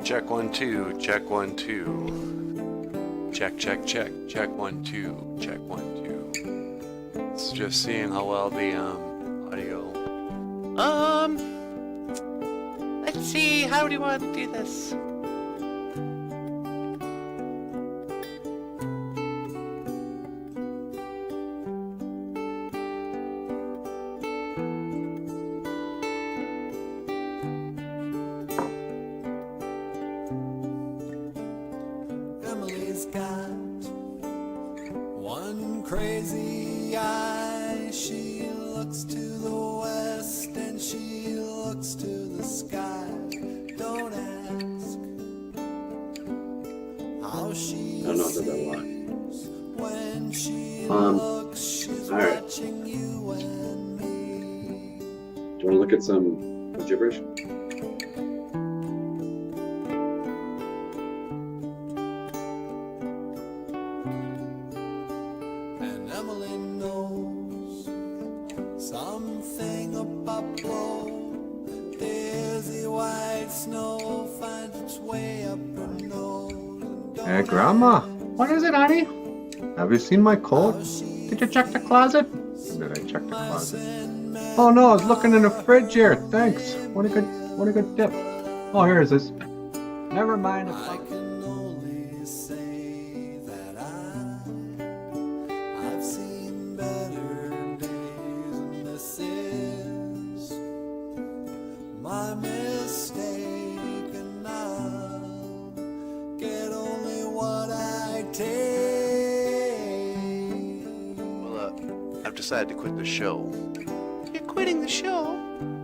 Check 1 2. Check 1 2. Check 1 2. Check 1 2. It's just seeing how well the audio. Let's see. How do you want to do this? Emily's got one crazy eye. She looks to the west and she looks to the sky. Don't ask how she I don't know if that sees when she Um, looks. She's alright. watching you and me. Do you want to look at some gibberish? And Emily knows something about blow. Dizzy white snow finds its way up her nose. Hey, Grandma. What is it, honey? Have you seen my coat? Did you check the closet? Did I check the closet? Oh no, I was looking in the fridge here. Thanks. What a good tip. Oh, here it is. Never mind. I can only say that I've seen better days, and this is my mistake, and I'll get only what I take. Well, I've decided to quit the show. You're quitting the show?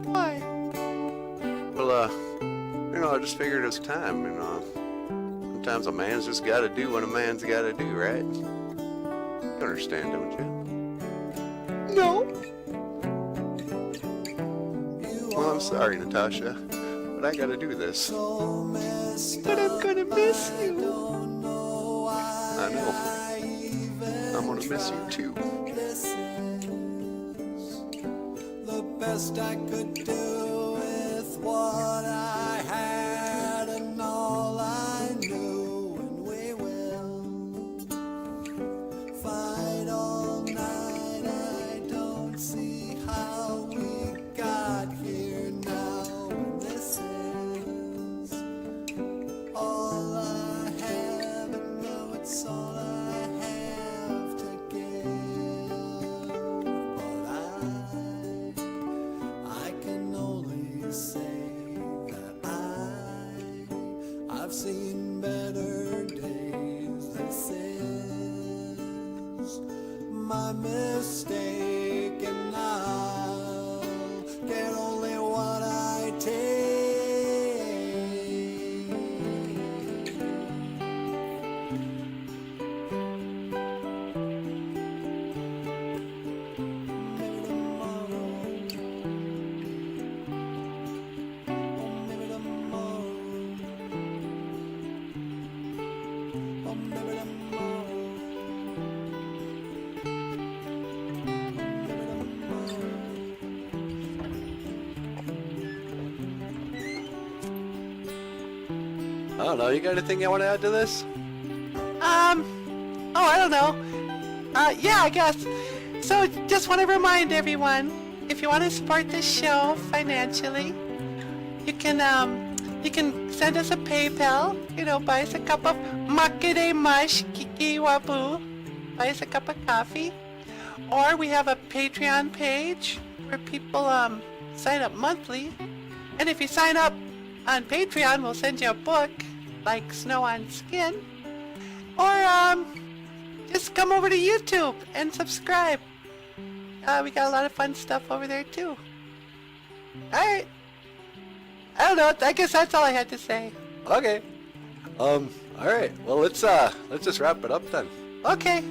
Why? Well, you know, I just figured it's time, you know. Sometimes a man's just gotta do what a man's gotta do, right? You understand, don't you? No. Well, I'm sorry, Natasha, but I gotta do this. But I'm gonna miss you. I know. I'm gonna miss you too. This is the best I could do with what I had and all I knew, and we will fight all night. I don't see how we got here now, and this is all I have, and now it's all I have to give. But I can only say that I've seen better days. This is my mistake, and I'll get only what I take. Maybe tomorrow. Oh, maybe tomorrow. Oh, maybe tomorrow. I don't know, you got anything you want to add to this? Oh, I don't know. Yeah, I guess. So, just want to remind everyone, if you want to support this show financially, you can send us a PayPal. You know, buy us a cup of makere mash kiki wabu. Buy us a cup of coffee. Or we have a Patreon page where people sign up monthly. And if you sign up on Patreon, we'll send you a book like Snow on Skin. Or just come over to YouTube and subscribe. We got a lot of fun stuff over there too. Alright. I don't know, I guess that's all I had to say. Okay. Alright. Well, let's just wrap it up then. Okay.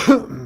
Alright.